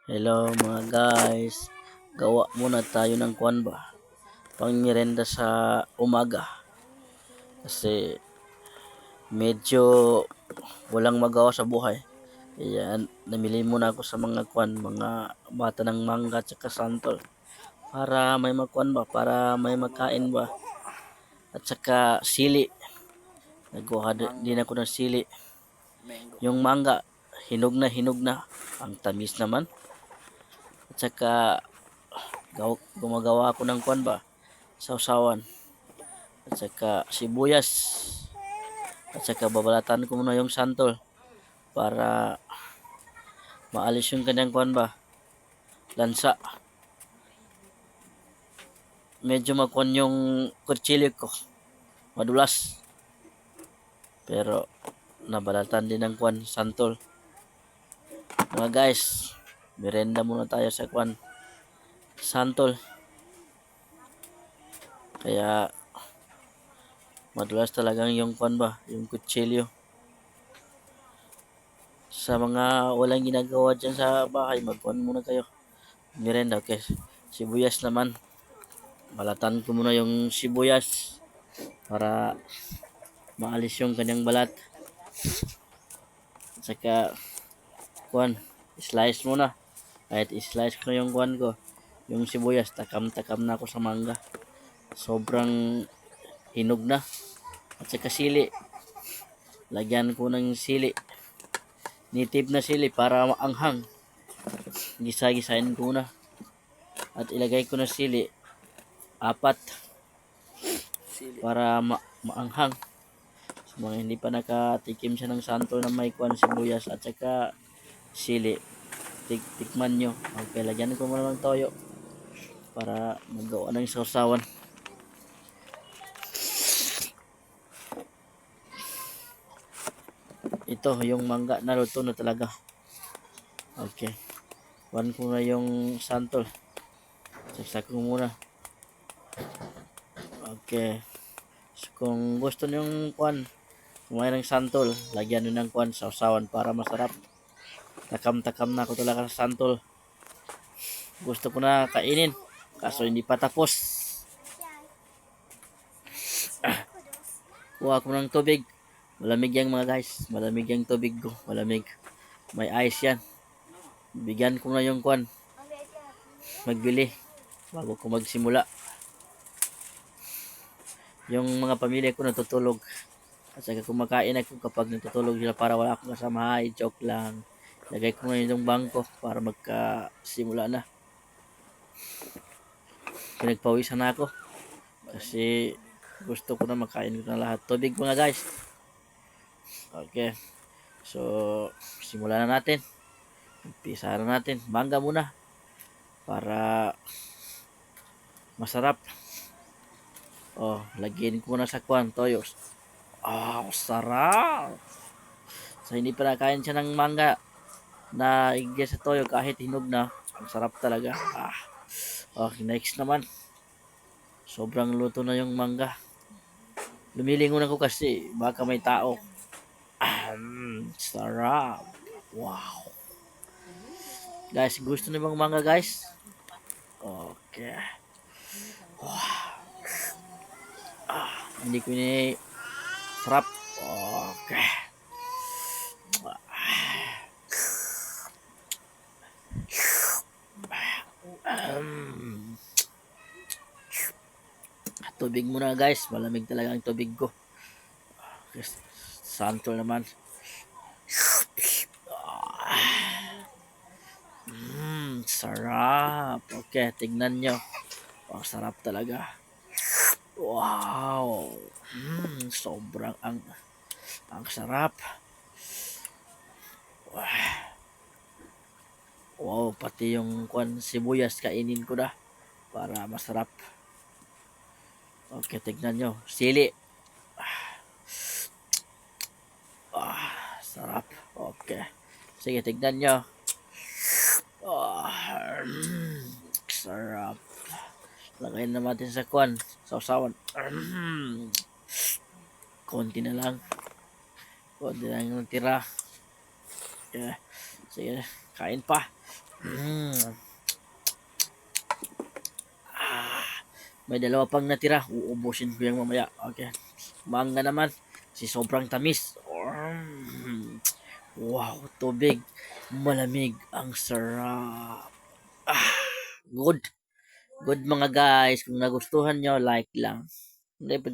Hello mga guys, gawa muna tayo ng kwan ba? Pang merenda sa umaga. Kasi medyo walang magawa sa buhay. Kaya namili muna ako sa mga kwan, mga bata ng mangga at saka santol. Para may makwan ba? Para may makain ba? At saka sili. Nagkuha din ako ng sili. Yung mangga, hinog na hinog na. Ang tamis naman. At saka gumagawa ako ng kwan ba? Sausawan. At saka sibuyas. At saka babalatan ko muna yung santol para maalis yung kanyang kwan ba? Lansa. Medyo makwan yung kutsilyo ko. Madulas. Pero nabalatan din ng kwan santol. Mga guys, merenda muna tayo sa kwan santol. Kaya madulas talagang yung kwan ba? Yung kutsilyo. Sa mga walang ginagawa dyan sa bahay, magkwan muna kayo. Merenda, okay. Sibuyas naman. Balatan ko muna yung sibuyas para maalis yung kanyang balat. At saka, kuan, slice muna. Kahit slice ko yung kuan ko, yung sibuyas, takam-takam na ako sa mangga. Sobrang hinog na. At saka sili. Lagyan ko ng sili. Native na sili para maanghang. Gisa-gisain ko na. At ilagay ko na sili. 4 para maanghang. Sa mga hindi pa nakatikim siya ng santo na may kwan sibuyas at saka sili, tikman nyo. Okay, lagyan ko muna ng toyo para magawa ng sausawan. Ito yung mangga na luto na talaga. Okay, kwan ko na yung santol. Saksak ko muna. Okay, so, kung gusto nyo yung kwan kumain ng santol, lagyan nyo ng kwan sausawan para masarap. Takam-takam na ako talaga sa santol. Gusto ko na kainin kaso hindi pa tapos. Kuha ko ng tubig. Malamig yan mga guys. Malamig yung tubig ko. Malamig. May ice yan. Bigyan ko na yung kwan. Magbili. Bago ko magsimula. Yung mga pamilya ko natutulog. At saka kumakain ako kapag natutulog sila para wala akong kasama. Ay, joke lang. Lagay ko na yung bangko para magkasimula na. Pinagpawisan na ako. Kasi gusto ko na makain ko na lahat. Tubig mga guys. Okay. So, simulan na natin. Umpisa na natin. Mangga muna. Para masarap. Oh, lagyan ko na sa kwan, toyo. Sarap. So, hindi pa nakain siya ng mangga na igya sa toyo kahit hinog na. Ang sarap talaga. Okay, next naman. Sobrang luto na yung mangga. Lumilingon ako kasi baka may tao. Sarap. Wow. Guys, gusto niyo bang mangga guys? Okay. Hindi ko ini sarap. Okay. Tubig muna guys. Malamig talaga ang tubig ko. Okay. Santol naman. Sarap. Okay, tignan nyo. Sarap talaga. Wow. Sobrang ang sarap. Wow, pati yung kwan sibuyas kainin ko na para masarap. Okay, tignan nyo. Sili. Sarap. Okay. Sige, tignan nyo. Sarap. Lagayin na natin sa kwan. Sausawan. Konti na lang. Konti na lang tira. Okay. Sige, kain pa. Mm. Ah, may dalawa pang natira. Uubusin ko yung mamaya. Okay. Manga naman. Si sobrang tamis. Wow, tubig. Malamig. Ang sarap. Ah, good. Good mga guys. Kung nagustuhan nyo, like lang. Hindi pa,